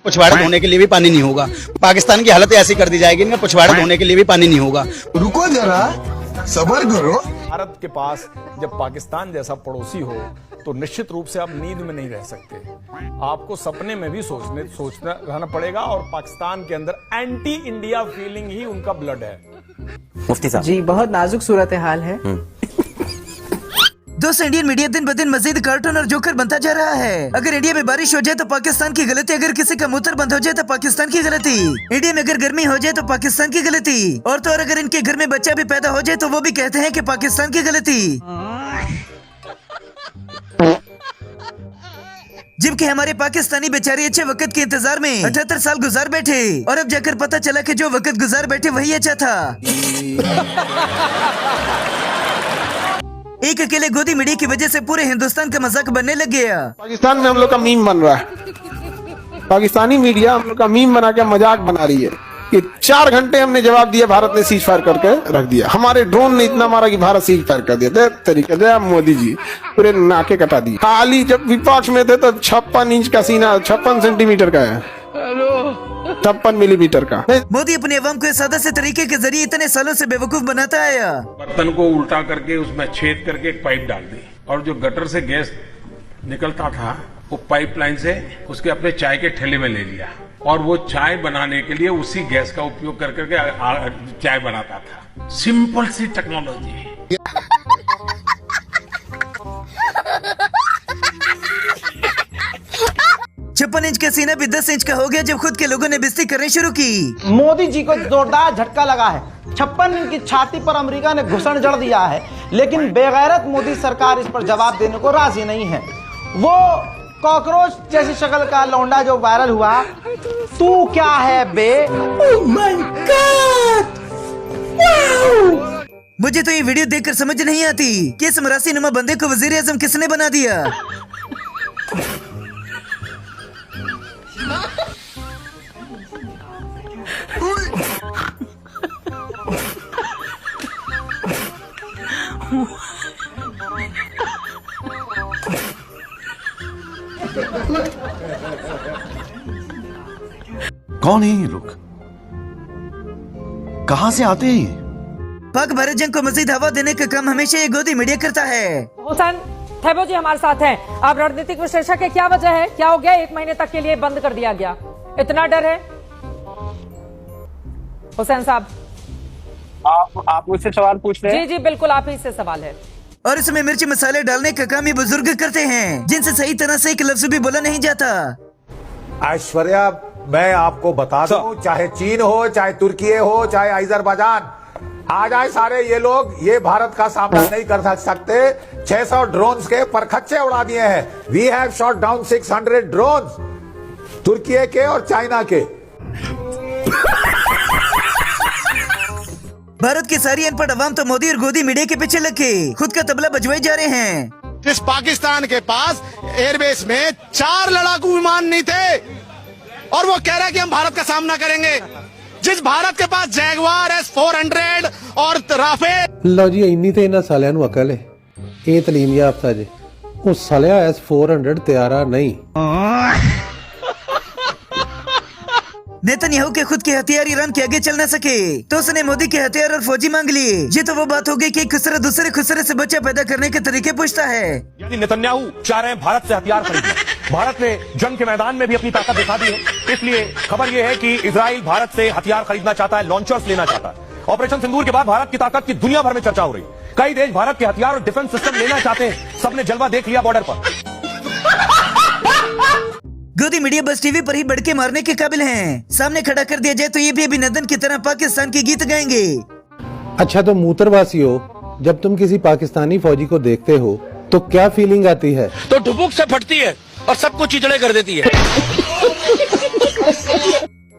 पिछवाड़ा धोने के लिए भी पानी नहीं होगा। पाकिस्तान की हालत ऐसी कर दी जाएगी, इनका पिछवाड़ा धोने के लिए भी पानी नहीं होगा। रुको जरा, सब्र करो। भारत के पास जब पाकिस्तान जैसा पड़ोसी हो तो निश्चित रूप से आप नींद में नहीं रह सकते। आपको सपने में भी सोचना रहना पड़ेगा। और पाकिस्तान के अंदर एंटी इंडिया फीलिंग ही उनका ब्लड है। मुफ्ती साहब जी, बहुत नाजुक सूरत हाल है। दोस्तों, इंडियन मीडिया दिन ब दिन मजीद कार्टून और जोकर बनता जा रहा है। अगर इंडिया में बारिश हो जाए तो पाकिस्तान की गलती, अगर किसी का मूत्र बंद हो जाए तो पाकिस्तान की गलती, इंडिया में अगर गर्मी हो जाए तो पाकिस्तान की गलती, और तो और अगर इनके घर में बच्चा भी पैदा हो जाए तो वो भी कहते हैं कि पाकिस्तान की गलती। जबकि हमारे पाकिस्तानी बेचारे अच्छे वक्त के इंतजार में 78 साल गुजार बैठे, और अब जाकर पता चला कि जो वक्त गुजार बैठे वही अच्छा था। एक अकेले गोदी मीडिया की वजह से पूरे हिंदुस्तान का मजाक बनने लग गया। पाकिस्तान में हम लोग का मीम बन रहा है। पाकिस्तानी मीडिया हम लोग का मीम बना के मजाक बना रही है कि 4 घंटे हमने जवाब दिया, भारत ने सीज फायर करके रख दिया। हमारे ड्रोन ने इतना मारा कि भारत सीज फायर कर दिया। तरीके से मोदी जी पूरे नाके कटा दिए। खाली जब विपक्ष में थे तो 56 इंच का सीना 56 सेंटीमीटर का है, 56 मिलीमीटर का। मोदी अपने अवाम को सादा से तरीके के जरिए इतने सालों से बेवकूफ बनाता आया। बर्तन को उल्टा करके उसमें छेद करके एक पाइप डाल दी, और जो गटर से गैस निकलता था वो पाइपलाइन से उसके अपने चाय के ठेले में ले लिया, और वो चाय बनाने के लिए उसी गैस का उपयोग कर करके चाय बनाता था। सिंपल सी टेक्नोलॉजी। 56 इंच का सीना भी 10 इंच का हो गया जब खुद के लोगों ने बिस्ती करनी शुरू की। मोदी जी को जोरदार झटका लगा है। 56 इंच की छाती पर अमेरिका ने घुसन जड़ दिया है, लेकिन बेगैरत मोदी सरकार इस पर जवाब देने को राजी नहीं है। वो कॉकरोच जैसी शक्ल का लौंडा जो वायरल हुआ, तू क्या है बे? Oh my God! मुझे तो ये वीडियो देखकर समझ नहीं आती कि इस मरासी नुमा बंदे को वजीर आजम किसने बना दिया। कौन है ये लोग? कहां से आते हैं ये? पाक भारत जंग को मजीद हवा देने का काम हमेशा ये गोदी मीडिया करता है। हुसैन थैबो जी हमारे साथ हैं। आप रणनीतिक विश्लेषक है, क्या वजह है, क्या हो गया 1 महीने तक के लिए बंद कर दिया गया, इतना डर है? हुसैन साहब, आप मुझसे सवाल पूछ रहे हैं? जी जी बिल्कुल, आप ही से सवाल है। और इसमें मिर्च मसाले डालने का काम ये बुजुर्ग करते हैं, जिनसे सही तरह से एक लफ्ज भी बोला नहीं जाता। ऐश्वर्या, मैं आपको बता दूं, चाहे चीन हो, चाहे तुर्की हो, चाहे अजरबैजान, आ जाए सारे ये लोग, ये भारत का सामना नहीं कर सकते। 600 ड्रोन्स के परखच्चे उड़ा दिए हैं। We have shot down 600 drones, तुर्की के और चाइना के। भारत की सारी अनपढ़ अवाम तो मोदी और गोदी मीडिया के पीछे लग के खुद का तबला बजवाए जा रहे हैं। इस पाकिस्तान के पास एयरबेस में 4 लड़ाकू विमान नहीं थे, और वो कह रहा है कि हम भारत का सामना करेंगे। जिस भारत के पास जैगवार S-400 और राफेल। लो जी, इन्नी तो इन्होंने सालियां नूं अकल है, ये तलीम याफ्ता जे। वो सालिया S-400 तैयारा नहीं। नेतन्याहू के खुद के हथियार ईरान के आगे चल न सके तो उसने मोदी के हथियार और फौजी मांग लिए। ये तो वो बात हो गई कि खुसरे दूसरे खुसरे से बच्चा पैदा करने के तरीके पूछता है। यानी नेतन्याहू चाह रहे हैं भारत से हथियार खरीदना। भारत ने जंग के मैदान में भी अपनी ताकत दिखा दी है, इसलिए खबर यह है कि इजराइल भारत से हथियार खरीदना चाहता है, लॉन्चर्स लेना चाहता है। ऑपरेशन सिंदूर के बाद भारत की ताकत की दुनिया भर में चर्चा हो रही है। कई देश भारत के हथियार और डिफेंस सिस्टम लेना चाहते हैं। सबने जलवा देख लिया बॉर्डर पर। गोदी मीडिया बस टीवी पर ही बढ़ के मारने के काबिल हैं। सामने खड़ा कर दिया जाए तो ये भी अभिनंदन की तरह पाकिस्तान के गीत गाएंगे। अच्छा, तो मूत्रवासी हो, जब तुम किसी पाकिस्तानी फौजी को देखते हो तो क्या फीलिंग आती है? तो डुबुक से फटती है और सबको चिचड़े कर देती है।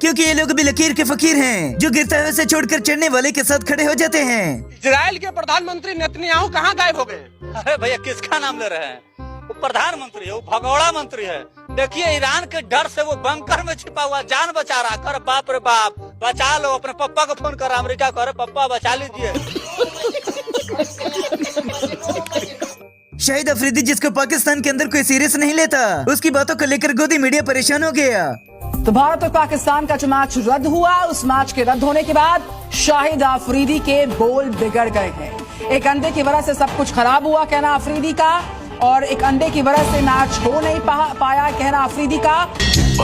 क्योंकि ये लोग भी लकीर के फकीर हैं, जो गिरते हुए से छोड़कर चढ़ने वाले के साथ खड़े हो जाते हैं। इजराइल के प्रधानमंत्री नेतन्याहू कहाँ गायब हो गए? अरे भैया, किसका नाम ले रहे हैं? वो प्रधानमंत्री है, वो भगोड़ा मंत्री है। देखिए, ईरान के डर से वो बंकर में छिपा हुआ, जान बचा रहा। कर बाप रे बाप, बचा लो। अपने पप्पा को फोन कर, अमेरिका को, अरे पप्पा बचा लीजिए। शाहिद अफरीदी, जिसको पाकिस्तान के अंदर कोई सीरियस नहीं लेता, उसकी बातों को लेकर गोदी मीडिया परेशान हो गया। तो भारत और पाकिस्तान का जो मैच रद्द हुआ, उस मैच के रद्द होने के बाद शाहिद अफरीदी के बोल बिगड़ गए हैं। एक अंडे की वजह से सब कुछ खराब हुआ, कहना अफरीदी का, और एक अंडे की वजह से मैच हो नहीं पाया, कहना अफरीदी का।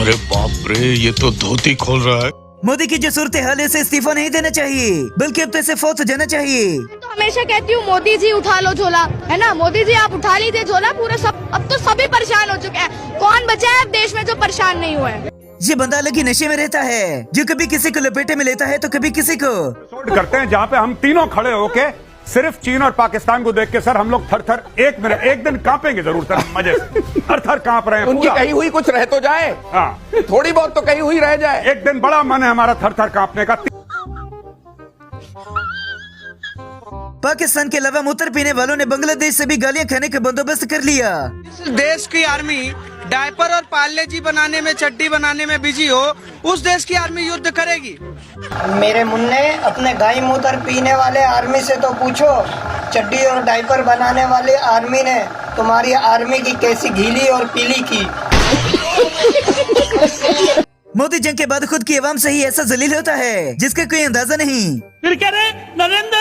अरे बाप रे, ये तो धोती खोल रहा है। मोदी की जो सूरत हाल है, इसे इस्तीफा नहीं देना चाहिए, बल्कि अब तो इसे फौत हो जाना चाहिए। तो हमेशा कहती हूँ मोदी जी उठा लो झोला, है ना। मोदी जी आप उठा लीजिए झोला, पूरे सब अब तो सभी परेशान हो चुके हैं। कौन बचा है अब देश में जो परेशान नहीं हुए है? ये बंदा अलग ही नशे में रहता है, जो कभी किसी को लपेटे में लेता है तो कभी किसी को। करते हैं जहां पे हम तीनों खड़े होके सिर्फ चीन और पाकिस्तान को देख के सर हम लोग थर थर एक दिन कांपेंगे जरूर सर, मजे से थर थर कांप रहे हैं। उनकी कही हुई कुछ रह तो जाए, हाँ थोड़ी बहुत तो कही हुई रह जाए। एक दिन बड़ा मन है हमारा थर थर कांपने का। पाकिस्तान के अलावा मूत्र पीने वालों ने बांग्लादेश से भी गालियां खाने का बंदोबस्त कर लिया। देश की आर्मी डायपर और पार्ले जी बनाने में, चड्डी बनाने में बिजी हो, उस देश की आर्मी युद्ध करेगी। मेरे मुन्ने, अपने गाय मूत्र पीने वाले आर्मी से तो पूछो, चड्डी और डायपर बनाने वाले आर्मी ने तुम्हारी आर्मी की कैसी गीली और पीली की। मोदी जंग के बाद खुद की आवाम से ही ऐसा जलील होता है जिसका कोई अंदाजा नहीं। फिर कह रहे नरेंद्र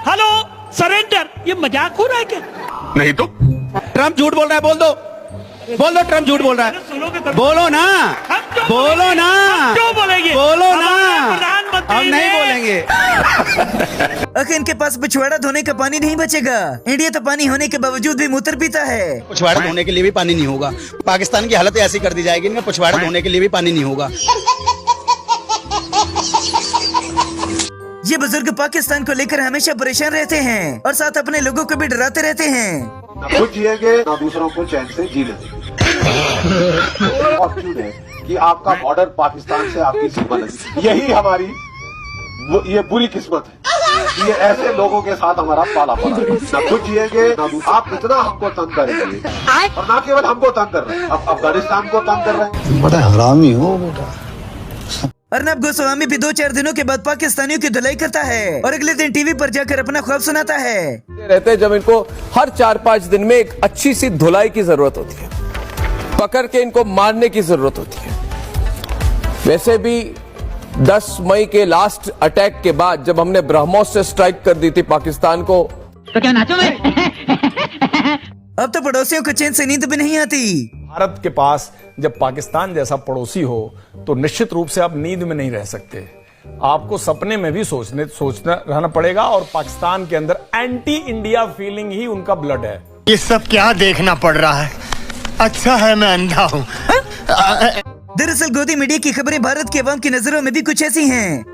हेलो सरेंडर, ये मजाक हो रहा है क्या? नहीं तो ट्रम्प झूठ बोल रहा है, बोल दो ट्रम्प झूठ बोल रहा है। बोलो ना, बोलो ना, क्यों बोलेंगे? बोलो ना, हम नहीं बोलेंगे। अगर इनके पास पिछवाड़ा धोने का पानी नहीं बचेगा। इंडिया तो पानी होने के बावजूद भी मूत्र पीता है। पिछवाड़ा धोने के लिए भी पानी नहीं होगा। पाकिस्तान की हालत ऐसी कर दी जाएगी, इनका पिछवाड़ा धोने के लिए भी पानी नहीं होगा। ये बुजुर्ग पाकिस्तान को लेकर हमेशा परेशान रहते हैं और साथ अपने लोगों को भी डराते रहते हैं। ना खुद जिएंगे, ना दूसरों को चैन से जी लेंगे। और क्यों है कि आपका बॉर्डर पाकिस्तान से आपकी सीमा लगी, यही हमारी ये बुरी किस्मत है। ये ऐसे लोगों के साथ हमारा पाला पड़ा है। ना खुद जिएंगे, ना आप इतना हमको तंग करेंगे, और ना केवल हमको तंग कर रहे हैं, अब अफगानिस्तान को तंग कर रहे हैं। बड़ा हरामी हो बेटा। अर्नब गोस्वामी भी 2-4 दिनों के बाद पाकिस्तानियों की धुलाई करता है और अगले दिन टीवी पर जाकर अपना ख्वाब सुनाता है। रहते हैं जब इनको हर 4-5 दिन में एक अच्छी सी धुलाई की जरूरत होती है, पकड़ के इनको मारने की जरूरत होती है। वैसे भी 10 मई के लास्ट अटैक के बाद जब हमने ब्रह्मोस से स्ट्राइक कर दी थी पाकिस्तान को, तो क्या नाचो मैं? अब तो पड़ोसियों को चैन से नींद भी नहीं आती। भारत के पास जब पाकिस्तान जैसा पड़ोसी हो तो निश्चित रूप से आप नींद में नहीं रह सकते। आपको सपने में भी सोचना रहना पड़ेगा, और पाकिस्तान के अंदर एंटी इंडिया फीलिंग ही उनका ब्लड है। ये सब क्या देखना पड़ रहा है? अच्छा है मैं अंधा हूँ। दरअसल गोदी मीडिया की खबरें भारत के अवाम की नजरों में भी कुछ ऐसी हैं।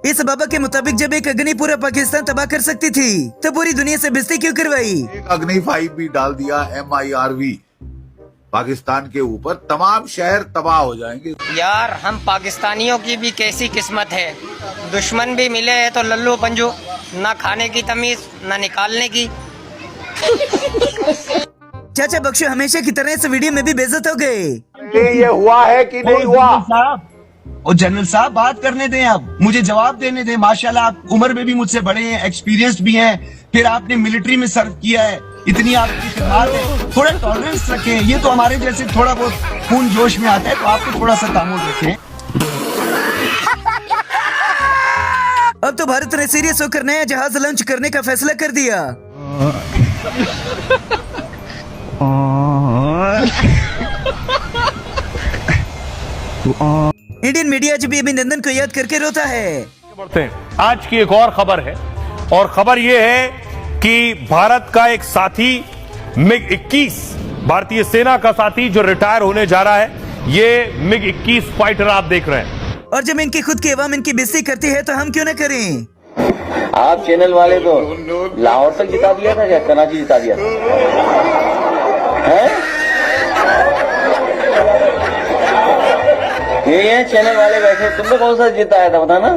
इस बाबा के मुताबिक जब एक अग्नि पूरा पाकिस्तान तबाह कर सकती थी तो पूरी दुनिया से बेइज्जती क्यों करवाई? एक अग्नि 5 भी डाल दिया MIRV पाकिस्तान के ऊपर, तमाम शहर तबाह हो जाएंगे। यार हम पाकिस्तानियों की भी कैसी किस्मत है, दुश्मन भी मिले हैं तो लल्लू पंजू, ना खाने की तमीज ना निकालने की। चाचा बख्शो हमेशा की तरह इस वीडियो में भी बेइज्जत हो गए। ये हुआ है कि नहीं हुआ? और जनरल साहब बात करने दें, आप मुझे जवाब देने दें। माशाल्लाह आप उम्र में भी मुझसे बड़े हैं, एक्सपीरियंस्ड भी हैं, फिर आपने मिलिट्री में सर्व किया है, इतनी आपकी खिदमत है, थोड़ा टॉलरेंस रखें। ये तो हमारे जैसे थोड़ा बहुत खून जोश में आता है, तो आपको थोड़ा सा तामुल रखें। अब तो भारत ने सीरियस होकर नया जहाज लॉन्च करने का फैसला कर दिया। इंडियन मीडिया आज भी अभिनंदन को याद करके रोता है। बढ़ते हैं, आज की एक और खबर है, और खबर यह है कि भारत का एक साथी MiG-21 भारतीय सेना का साथी जो रिटायर होने जा रहा है, ये MiG-21 फाइटर आप देख रहे हैं। और जब इनकी खुद की अवाम इनकी बेइज्जती करती है तो हम क्यों न करें? आप चैनल वाले को लाहौर तक जिता दिया था, क्या कराची जिता दिया था? ये चैनल वाले बैठे, तुमने कौन सा जिताया था बताना?